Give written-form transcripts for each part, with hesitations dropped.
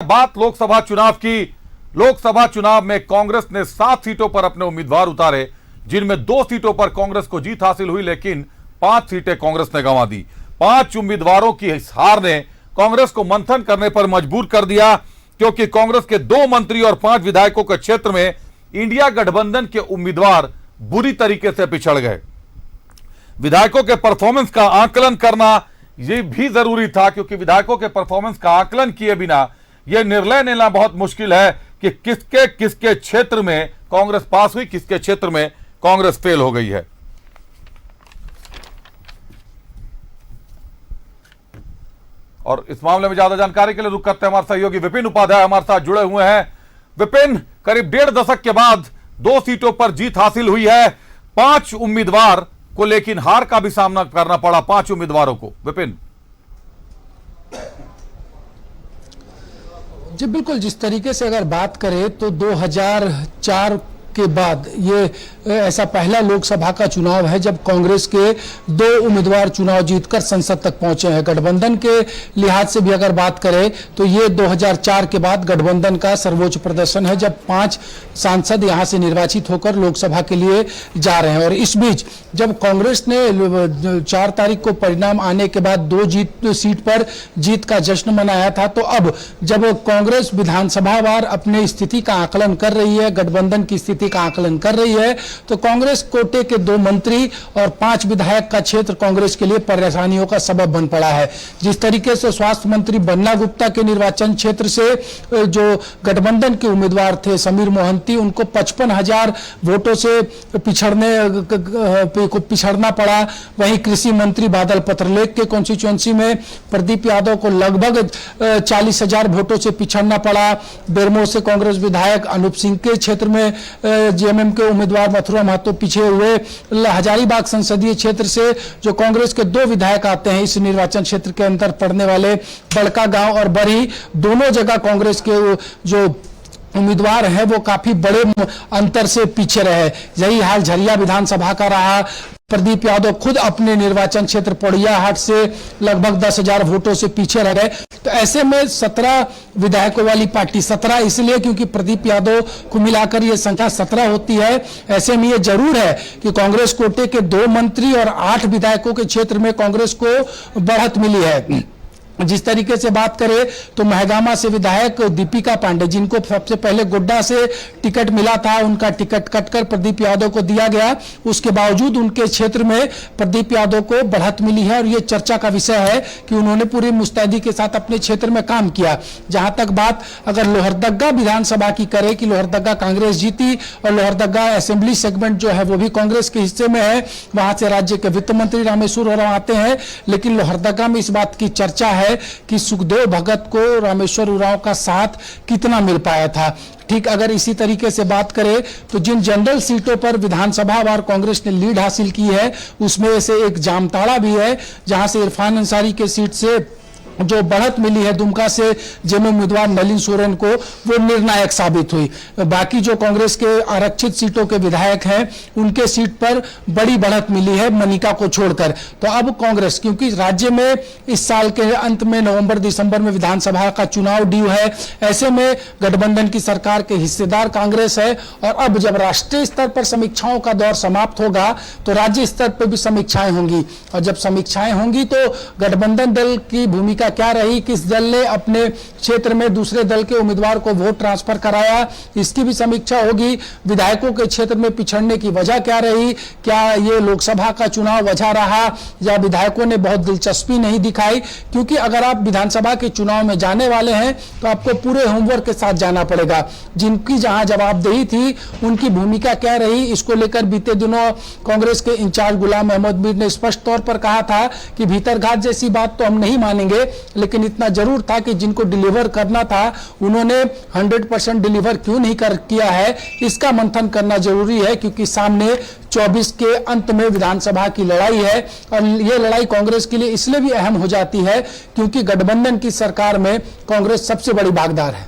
बात लोकसभा चुनाव की। लोकसभा चुनाव में कांग्रेस ने 7 सीटों पर अपने उम्मीदवार उतारे, जिनमें 2 सीटों पर कांग्रेस को जीत हासिल हुई, लेकिन 5 सीटें कांग्रेस ने गंवा दी। 5 उम्मीदवारों की इस हार ने कांग्रेस को मंथन करने पर मजबूर कर दिया, क्योंकि कांग्रेस के 2 मंत्री और 5 विधायकों के क्षेत्र में इंडिया गठबंधन के उम्मीदवार बुरी तरीके से पिछड़ गए। विधायकों के परफॉर्मेंस का आकलन करना यह भी जरूरी था, क्योंकि विधायकों के परफॉर्मेंस का आकलन किए बिना यह निर्णय लेना बहुत मुश्किल है कि किसके किसके क्षेत्र में कांग्रेस पास हुई, किसके क्षेत्र में कांग्रेस फेल हो गई है। और इस मामले में ज्यादा जानकारी के लिए रुक करते हैं, हमारे सहयोगी विपिन उपाध्याय हमारे साथ जुड़े हुए हैं। विपिन, करीब 1.5 दशक के बाद 2 सीटों पर जीत हासिल हुई है, 5 उम्मीदवार को लेकिन हार का भी सामना करना पड़ा 5 उम्मीदवारों को। विपिन जी बिल्कुल, जिस तरीके से अगर बात करें तो 2004 के बाद ये ऐसा पहला लोकसभा का चुनाव है जब कांग्रेस के 2 उम्मीदवार चुनाव जीतकर संसद तक पहुंचे हैं। गठबंधन के लिहाज से भी अगर बात करें तो ये 2004 के बाद गठबंधन का सर्वोच्च प्रदर्शन है, जब 5 सांसद यहां से निर्वाचित होकर लोकसभा के लिए जा रहे हैं। और इस बीच जब कांग्रेस ने 4 तारीख को परिणाम आने के बाद 2 सीट पर जीत का जश्न मनाया था, तो अब जब कांग्रेस विधानसभावार अपने स्थिति का आकलन कर रही है, गठबंधन की स्थिति का आकलन कर रही है, तो कांग्रेस कोटे के 2 मंत्री और 5 विधायक का क्षेत्र कांग्रेस के लिए परेशानियों का सबब बन पड़ा है। जिस तरीके से स्वास्थ्य मंत्री बन्ना गुप्ता के निर्वाचन क्षेत्र से जो गठबंधन के उम्मीदवार थे समीर मोहंती, उनको 55,000 वोटों से पिछड़ना पड़ा। वहीं कृषि मंत्री बादल पत्रलेख के कॉन्स्टिट्यूएंसी में प्रदीप यादव को लगभग 40,000 वोटों से पिछड़ना पड़ा। बेरमो से कांग्रेस विधायक अनूप सिंह के क्षेत्र में जेएमएम के उम्मीदवार मथुरा महतो पीछे हुए। हजारीबाग संसदीय क्षेत्र से जो कांग्रेस के 2 विधायक आते हैं इस निर्वाचन क्षेत्र के अंदर पड़ने वाले बड़का गांव और बरही, दोनों जगह कांग्रेस के जो उम्मीदवार है वो काफी बड़े अंतर से पीछे रहे। यही हाल झरिया विधानसभा का रहा। प्रदीप यादव खुद अपने निर्वाचन क्षेत्र पोड़ियाहाट से लगभग 10,000 वोटों से पीछे रह गए। तो ऐसे में 17 विधायकों वाली पार्टी, 17 इसलिए क्योंकि प्रदीप यादव को मिलाकर ये संख्या 17 होती है। ऐसे में ये जरूर है कि कांग्रेस कोटे के 2 मंत्री और 8 विधायकों के क्षेत्र में कांग्रेस को बढ़त मिली है। जिस तरीके से बात करें तो महगामा से विधायक दीपिका पांडे, जिनको सबसे पहले गोड्डा से टिकट मिला था, उनका टिकट कटकर प्रदीप यादव को दिया गया। उसके बावजूद उनके क्षेत्र में प्रदीप यादव को बढ़त मिली है और ये चर्चा का विषय है कि उन्होंने पूरी मुस्तैदी के साथ अपने क्षेत्र में काम किया। जहां तक बात अगर लोहरदगा विधानसभा की करें कि लोहरदगा कांग्रेस जीती और लोहरदगा असेंबली सेगमेंट जो है वो भी कांग्रेस के हिस्से में है, वहां से राज्य के वित्त मंत्री रामेश्वर उरांव आते हैं। लेकिन लोहरदगा में इस बात की चर्चा है कि सुखदेव भगत को रामेश्वर उरांव का साथ कितना मिल पाया था। ठीक अगर इसी तरीके से बात करें तो जिन जनरल सीटों पर विधानसभा वार कांग्रेस ने लीड हासिल की है उसमें से एक जामताड़ा भी है, जहां से इरफान अंसारी के सीट से जो बढ़त मिली है दुमका से जेएमएम उम्मीदवार नलिन सोरेन को, वो निर्णायक साबित हुई। बाकी जो कांग्रेस के आरक्षित सीटों के विधायक हैं उनके सीट पर बड़ी बढ़त मिली है मनिका को छोड़कर। तो अब कांग्रेस, क्योंकि राज्य में इस साल के अंत में नवंबर दिसंबर में विधानसभा का चुनाव ड्यू है, ऐसे में गठबंधन की सरकार के हिस्सेदार कांग्रेस है। और अब जब राष्ट्रीय स्तर पर समीक्षाओं का दौर समाप्त होगा तो राज्य स्तर पर भी समीक्षाएं होंगी, और जब समीक्षाएं होंगी तो गठबंधन दल की भूमिका क्या रही, किस दल ने अपने क्षेत्र में दूसरे दल के उम्मीदवार को वोट ट्रांसफर कराया, इसकी भी समीक्षा होगी। विधायकों के क्षेत्र में पिछड़ने की वजह क्या रही, क्या ये लोकसभा का चुनाव वजह रहा या विधायकों ने बहुत दिलचस्पी नहीं दिखाई। क्योंकि अगर आप विधानसभा के चुनाव में जाने वाले हैं तो आपको पूरे होमवर्क के साथ जाना पड़ेगा। जिनकी जहां जवाबदेही थी उनकी भूमिका क्या रही, इसको लेकर बीते दिनों कांग्रेस के इंचार्ज गुलाम अहमद मीर ने स्पष्ट तौर पर कहा था कि भीतरघात जैसी बात तो हम नहीं मानेंगे, लेकिन इतना जरूर था कि जिनको डिलीवर करना था उन्होंने 100% डिलीवर क्यों नहीं किया है, इसका मंथन करना जरूरी है। क्योंकि सामने 24 के अंत में विधानसभा की लड़ाई है और यह लड़ाई कांग्रेस के लिए इसलिए भी अहम हो जाती है क्योंकि गठबंधन की सरकार में कांग्रेस सबसे बड़ी भागीदार है।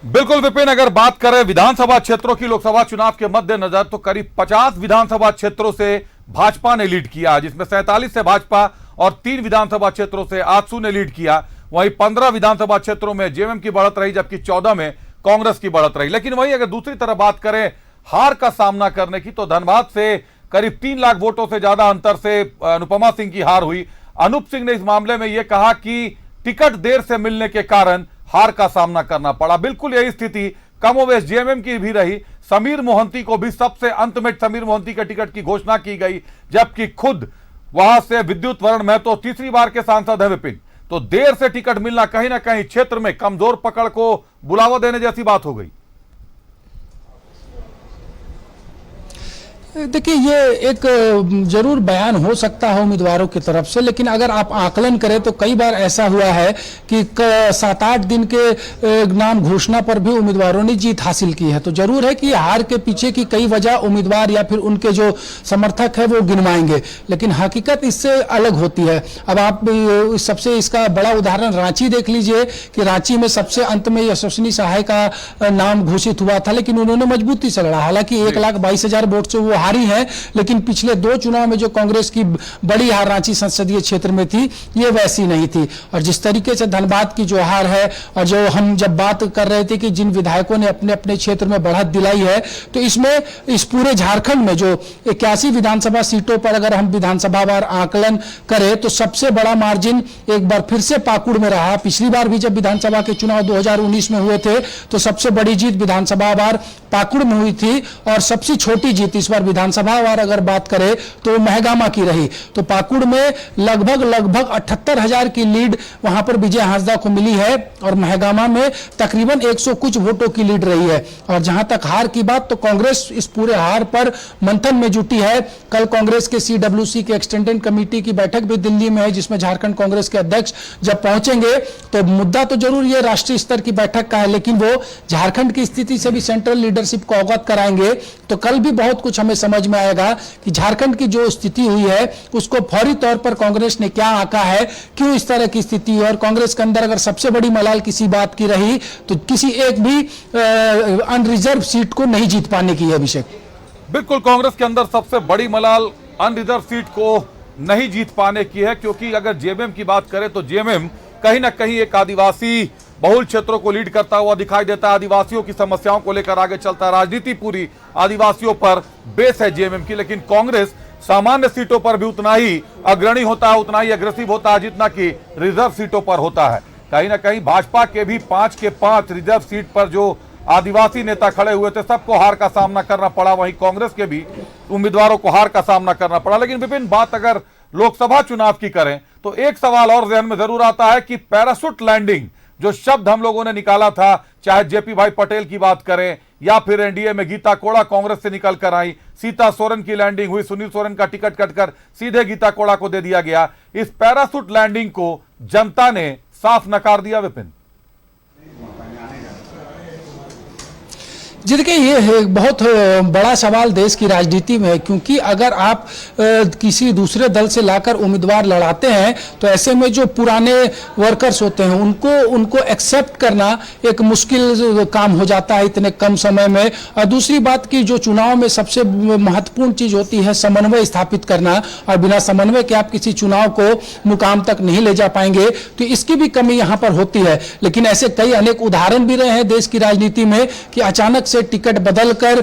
बिल्कुल विपिन, अगर बात करें विधानसभा क्षेत्रों की लोकसभा चुनाव के मद्देनजर तो करीब 50 विधानसभा क्षेत्रों से भाजपा ने लीड किया, जिसमें 47 से भाजपा और 3 विधानसभा क्षेत्रों से आजसू ने लीड किया। वहीं 15 विधानसभा क्षेत्रों में जेएमएम की बढ़त रही, जबकि 14 में कांग्रेस की बढ़त रही। लेकिन वहीं अगर दूसरी तरफ बात करें हार का सामना करने की, तो धनबाद से करीब 3 लाख वोटों से ज्यादा अंतर से अनुपमा सिंह की हार हुई। अनूप सिंह ने इस मामले में यह कहा कि टिकट देर से मिलने के कारण हार का सामना करना पड़ा। बिल्कुल यही स्थिति कमोवेश जेएमएम की भी रही। समीर मोहंती को भी सबसे अंत में समीर मोहंती के टिकट की घोषणा की गई, जबकि खुद वहां से विद्युत वरण महतो तीसरी बार के सांसद है विपिन। तो देर से टिकट मिलना कहीं ना कहीं क्षेत्र में कमजोर पकड़ को बुलावा देने जैसी बात हो गई। देखिए, ये एक जरूर बयान हो सकता है उम्मीदवारों की तरफ से, लेकिन अगर आप आकलन करें तो कई बार ऐसा हुआ है कि 7-8 दिन के नाम घोषणा पर भी उम्मीदवारों ने जीत हासिल की है। तो जरूर है कि हार के पीछे की कई वजह उम्मीदवार या फिर उनके जो समर्थक है वो गिनवाएंगे, लेकिन हकीकत इससे अलग होती है। अब आप सबसे इसका बड़ा उदाहरण रांची देख लीजिए कि रांची में सबसे अंत में यशस्विनी सहाय का नाम घोषित हुआ था, लेकिन उन्होंने मजबूती से लड़ा। हालांकि 1,22,000 वोट से वो हारी है, लेकिन पिछले 2 चुनाव में जो कांग्रेस की बड़ी हार रांची संसदीय क्षेत्र में थी, ये वैसी नहीं थी। और जिस तरीके से धनबाद की जो हार है, और जो हम जब बात कर रहे थे कि जिन विधायकों ने अपने अपने क्षेत्र में बढ़त दिलाई है, तो इसमें इस पूरे झारखंड में जो 81 विधानसभा सीटों पर अगर हम विधानसभावार आकलन करें तो सबसे बड़ा मार्जिन एक बार फिर से पाकुड़ में रहा। पिछली बार भी जब विधानसभा के चुनाव 2019 में हुए थे तो सबसे बड़ी जीत विधानसभावार पाकुड़ में हुई थी, और सबसे छोटी जीत इस बार विधानसभावार अगर बात करें तो महगामा की रही। तो पाकुड़ में लगभग 78,000 की लीड वहां पर विजय हांसदा को मिली है, और महगामा में तकरीबन 100 कुछ वोटों की लीड रही है। और जहां तक हार की बात, तो कांग्रेस इस पूरे हार पर मंथन में जुटी है। कल कांग्रेस के CWC के एक्सटेंडेड कमेटी की बैठक भी दिल्ली में है, जिसमें झारखंड कांग्रेस के अध्यक्ष जब पहुंचेंगे तो मुद्दा तो जरूर ये राष्ट्रीय स्तर की बैठक का है, लेकिन वो झारखंड की स्थिति से भी सेंट्रल लीडरशिप को अवगत कराएंगे। तो कल भी बहुत कुछ हमें समझ में आएगा कि झारखंड की जो स्थिति हुई है उसको फौरी तौर पर कांग्रेस ने क्या आंका है, क्यों इस तरह की स्थिति है। और कांग्रेस के अंदर अगर सबसे बड़ी मलाल किसी बात की रही तो किसी एक भी अनरिजर्व सीट को नहीं जीत पाने की है। अभिषेक, बिल्कुल कांग्रेस के अंदर सबसे बड़ी मलाल अनरिजर्व सीट को नहीं जीत पाने की है, क्योंकि अगर जेएमएम की बात करें तो जेएमएम कहीं ना कहीं एक आदिवासी बहुल क्षेत्रों को लीड करता हुआ दिखाई देता है। आदिवासियों की समस्याओं को लेकर आगे चलता है, राजनीति पूरी आदिवासियों पर बेस है जेएमएम की। लेकिन कांग्रेस सामान्य सीटों पर भी उतना ही अग्रणी होता है, उतना ही अग्रेसिव होता है जितना कि रिजर्व सीटों पर होता है। कहीं ना कहीं भाजपा के भी 5 के 5 रिजर्व सीट पर जो आदिवासी नेता खड़े हुए थे सबको हार का सामना करना पड़ा, वहीं कांग्रेस के भी उम्मीदवारों को हार का सामना करना पड़ा। लेकिन विभिन्न बात अगर लोकसभा चुनाव की करें तो एक सवाल और जहन में जरूर आता है कि पैराशूट लैंडिंग जो शब्द हम लोगों ने निकाला था, चाहे जेपी भाई पटेल की बात करें या फिर एनडीए में गीता कोड़ा कांग्रेस से निकल कर आई, सीता सोरेन की लैंडिंग हुई, सुनील सोरेन का टिकट कटकर सीधे गीता कोड़ा को दे दिया गया। इस पैराशूट लैंडिंग को जनता ने साफ नकार दिया। विपिन जी, देखिए, ये एक बहुत बड़ा सवाल देश की राजनीति में है, क्योंकि अगर आप किसी दूसरे दल से लाकर उम्मीदवार लड़ाते हैं तो ऐसे में जो पुराने वर्कर्स होते हैं उनको एक्सेप्ट करना एक मुश्किल काम हो जाता है इतने कम समय में। और दूसरी बात कि जो चुनाव में सबसे महत्वपूर्ण चीज होती है समन्वय स्थापित करना, और बिना समन्वय के आप किसी चुनाव को मुकाम तक नहीं ले जा पाएंगे, तो इसकी भी कमी यहाँ पर होती है। लेकिन ऐसे कई अनेक उदाहरण भी रहे हैं देश की राजनीति में कि अचानक से टिकट बदलकर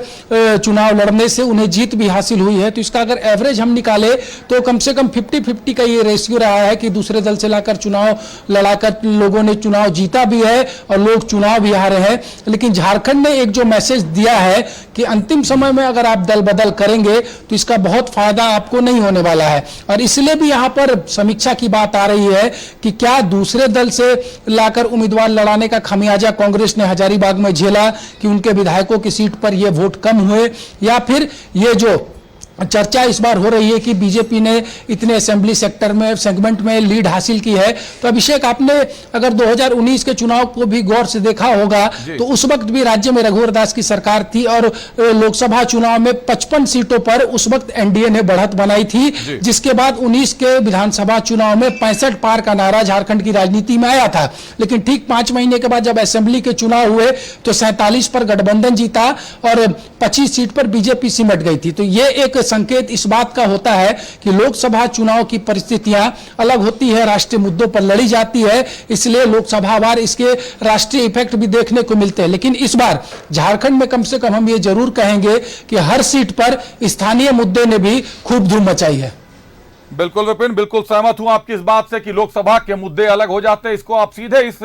चुनाव लड़ने से उन्हें जीत भी हासिल हुई है। तो इसका अगर एवरेज हम निकाले तो कम से कम 50-50 का ये रेशियो रहा है कि दूसरे दल से लाकर चुनाव लड़ाकर लोगों ने चुनाव जीता भी है और लोग चुनाव भी हारे हैं। लेकिन झारखंड ने एक जो मैसेज दिया है कि अंतिम समय में अगर आप दल बदल करेंगे तो इसका बहुत फायदा आपको नहीं होने वाला है। और इसलिए भी यहाँ पर समीक्षा की बात आ रही है कि क्या दूसरे दल से लाकर उम्मीदवार लड़ाने का खमियाजा कांग्रेस ने हजारीबाग में झेला कि उनके विधायकों की सीट पर ये वोट कम हुए, या फिर ये जो चर्चा इस बार हो रही है कि बीजेपी ने इतने असेंबली सेक्टर में सेगमेंट में लीड हासिल की है। तो अभिषेक, आपने अगर 2019 के चुनाव को भी गौर से देखा होगा तो उस वक्त भी राज्य में रघुवर दास की सरकार थी और लोकसभा चुनाव में 55 सीटों पर उस वक्त एनडीए ने बढ़त बनाई थी, जिसके बाद 19 के विधानसभा चुनाव में 65 पार का नारा झारखंड की राजनीति में आया था। लेकिन ठीक 5 महीने के बाद जब असेंबली के चुनाव हुए तो 47 पर गठबंधन जीता और 25 सीट पर बीजेपी सिमट गई थी। तो ये एक संकेत इस बात का होता है कि लोकसभा चुनाव की परिस्थितियां अलग होती है, राष्ट्रीय मुद्दों पर लड़ी जाती है, इसलिए लोकसभा वार इसके राष्ट्रीय इफेक्ट भी देखने को मिलते हैं। लेकिन इस बार झारखंड में कम से कम हम ये जरूर कहेंगे कि हर सीट पर स्थानीय मुद्दे ने भी खूब धूम मचाई है। बिल्कुल विपिन, बिल्कुल सहमत हूं आपकी इस बात से कि लोकसभा के मुद्दे अलग हो जाते हैं। इसको आप सीधे इस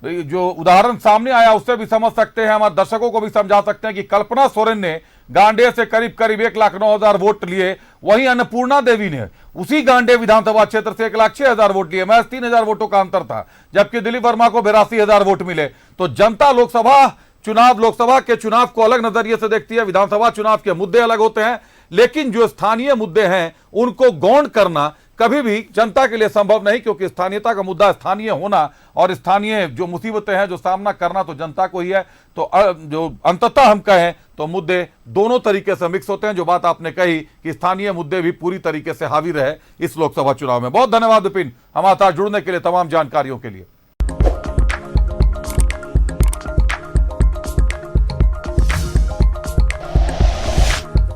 जो उदाहरण सामने आया उससे भी समझ सकते हैं, हमारे दर्शकों को भी समझा सकते हैं कि कल्पना सोरेन ने गांडे से करीब करीब 1,09,000 वोट लिए, वहीं अन्नपूर्णा देवी ने उसी गांडे विधानसभा क्षेत्र से 1,06,000 वोट लिए, महज 3,000 वोटों का अंतर था, जबकि दिलीप वर्मा को 82,000 वोट मिले। तो जनता लोकसभा के चुनाव को अलग नजरिए से देखती है, विधानसभा चुनाव के मुद्दे अलग होते हैं, लेकिन जो स्थानीय मुद्दे हैं उनको गौण करना कभी भी जनता के लिए संभव नहीं, क्योंकि स्थानीयता का मुद्दा स्थानीय होना और स्थानीय जो मुसीबतें हैं जो सामना करना तो जनता को ही है। तो जो अंततः हम कहें तो मुद्दे दोनों तरीके से मिक्स होते हैं। जो बात आपने कही कि स्थानीय मुद्दे भी पूरी तरीके से हावी रहे इस लोकसभा चुनाव में। बहुत धन्यवाद विपिन, हमारे साथ जुड़ने के लिए, तमाम जानकारियों के लिए।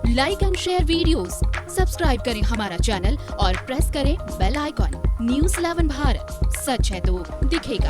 Like and share videos, subscribe करें हमारा चैनल और प्रेस करें बेल आइकॉन। न्यूज़ 11 भारत, सच है तो दिखेगा।